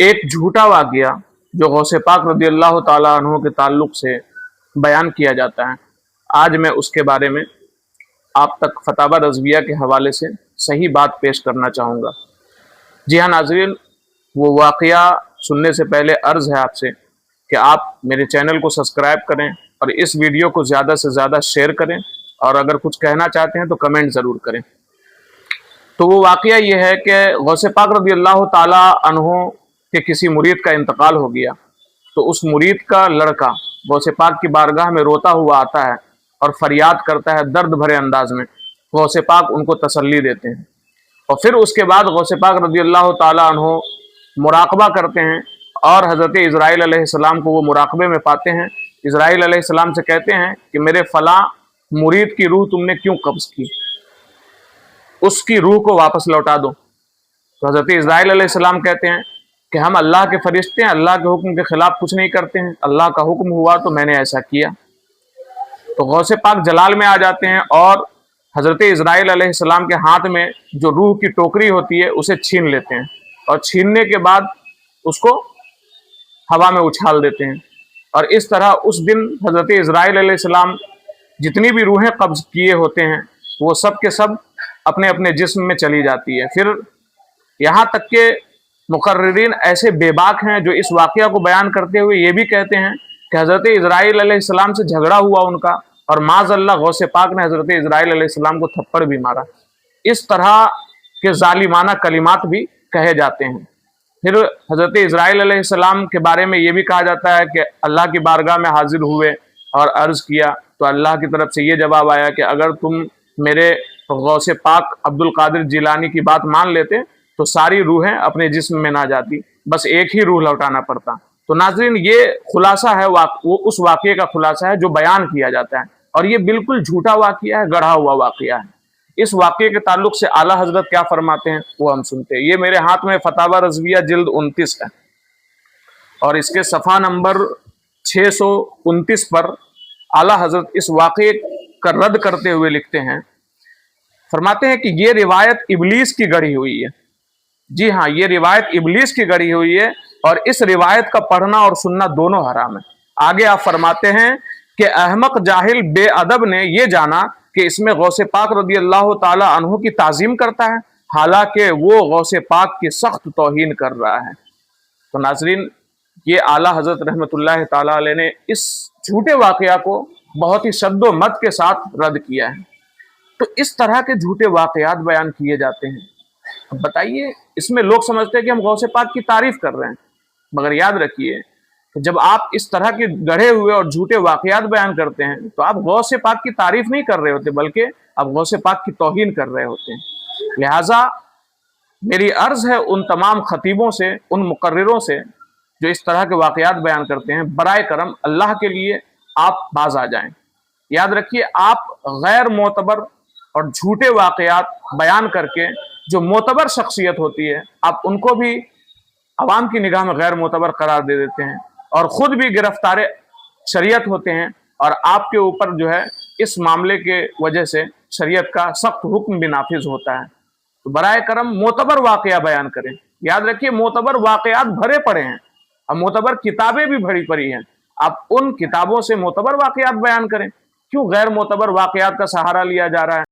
एक झूठा वाक़या जो गौसे पाक रज़ी अल्लाह ताला अन्हु के ताल्लुक़ से बयान किया जाता है, आज मैं उसके बारे में आप तक फतावा रज़विया के हवाले से सही बात पेश करना चाहूँगा। जी हाँ नाज़रीन, वो वाक़या सुनने से पहले अर्ज़ है आपसे कि आप मेरे चैनल को सब्सक्राइब करें और इस वीडियो को ज़्यादा से ज़्यादा शेयर करें, और अगर कुछ कहना चाहते हैं तो कमेंट ज़रूर करें। तो वो वाक़या ये है कि गौसे पाक रज़ी अल्लाह ताला अन्हु के किसी मुरीद का इंतकाल हो गया, तो उस मुरीद का लड़का गौसे पाक की बारगाह में रोता हुआ आता है और फरियाद करता है दर्द भरे अंदाज में। गौसे पाक उनको तसल्ली देते हैं और फिर उसके बाद गौसे पाक रज़ी अल्लाह ताला अन्हु मुराक़बा करते हैं और हज़रत इज़राइल अलैहिस्सलाम को वो मुराक़बे में पाते हैं। इज़राइल अलैहिस्सलाम से कहते हैं कि मेरे फ़लाँ मुरीद की रूह तुमने क्यों कब्ज़ की, उसकी रूह को वापस लौटा दो। तो हज़रत इज़राइल अलैहिस्सलाम कहते हैं कि हम अल्लाह के फरिश्ते हैं, अल्लाह के हुक्म के खिलाफ कुछ नहीं करते हैं, अल्लाह का हुक्म हुआ तो मैंने ऐसा किया। तो गौसे पाक जलाल में आ जाते हैं और हज़रत इज़राइल अलैहिस्सलाम के हाथ में जो रूह की टोकरी होती है उसे छीन लेते हैं और छीनने के बाद उसको हवा में उछाल देते हैं। और इस तरह उस दिन हज़रत इज़राइल अलैहिस्सलाम जितनी भी रूहें कब्ज़ किए होते हैं वो सब के सब अपने अपने जिस्म में चली जाती है। फिर यहाँ तक के मुकर्रिरीन ऐसे बेबाक हैं जो इस वाक़या को बयान करते हुए ये भी कहते हैं कि हज़रत इज़राइल अलैहिस्सलाम से झगड़ा हुआ उनका और माज़अल्लाह गौसे पाक ने हज़रत इज़राइल अलैहिस्सलाम को थप्पड़ भी मारा। इस तरह के ज़ालिमाना कलिमात भी कहे जाते हैं। फिर हज़रत इज़राइल अलैहिस्सलाम के बारे में ये भी कहा जाता है कि अल्लाह की बारगाह में हाजिर हुए और अर्ज़ किया तो अल्लाह की तरफ से ये जवाब आया कि अगर तुम मेरे गौसे पाक अब्दुल कादिर जिलानी की बात मान लेते तो सारी रूहें अपने जिस्म में ना जाती, बस एक ही रूह लौटाना पड़ता। तो नाज़रीन, ये खुलासा है वो उस वाक़ये का खुलासा है जो बयान किया जाता है, और ये बिल्कुल झूठा वाक़या है, गढ़ा हुआ वाक़या है। इस वाक़ये के ताल्लुक से आला हज़रत क्या फरमाते हैं वो हम सुनते हैं। ये मेरे हाथ में फतावा रज़विया जिल्द 29 है और इसके सफ़ा नंबर 629 पर आला हज़रत इस वाक़ये का रद्द करते हुए लिखते हैं, फरमाते हैं कि ये रिवायत इब्लीस की गढ़ी हुई है। जी हाँ, ये रिवायत इब्लीस की गढ़ी हुई है और इस रिवायत का पढ़ना और सुनना दोनों हराम है। आगे आप फरमाते हैं कि अहमक जाहिल बेअदब ने यह जाना कि इसमें गौसे पाक रज़ी अल्लाह ताला अन्हु की ताज़ीम करता है, हालांकि वो गौसे पाक की सख्त तौहीन कर रहा है। तो नाज़रीन, ये आला हज़रत रहमतुल्लाह ताला अलैह ने इस झूठे वाक़या को बहुत ही शद्दो मत के साथ रद्द किया है। तो इस तरह के झूठे वाक़यात बयान किए जाते हैं। अब बताइए, इसमें लोग समझते हैं कि हम गौसे पाक की तारीफ कर रहे हैं, मगर याद रखिए कि जब आप इस तरह के गढ़े हुए और झूठे वाक़यात बयान करते हैं तो आप गौसे पाक की तारीफ नहीं कर रहे होते, बल्कि आप गौसे पाक की तौहीन कर रहे होते हैं। लिहाजा मेरी अर्ज़ है उन तमाम खतीबों से, उन मुकर्रिरों से जो इस तरह के वाक़यात बयान करते हैं, बराए करम अल्लाह के लिए आप बाज आ जाएं। याद रखिए, आप गैर मोतबर और झूठे वाक़यात बयान करके जो मोतबर शख्सियत होती है, आप उनको भी अवाम की निगाह में गैर मोतबर करार दे देते हैं और ख़ुद भी गिरफ्तार शरीयत होते हैं, और आपके ऊपर जो है इस मामले के वजह से शरीयत का सख्त हुक्म भी नाफिज होता है। तो बराए करम मोतबर वाक़या बयान करें। याद रखिए, मोतबर वाक़यात भरे पड़े हैं, अब मोतबर किताबें भी भरी पड़ी हैं, आप उन किताबों से मोतबर वाक़यात बयान करें। क्यों गैर मोतबर वाक़यात का सहारा लिया जा रहा है?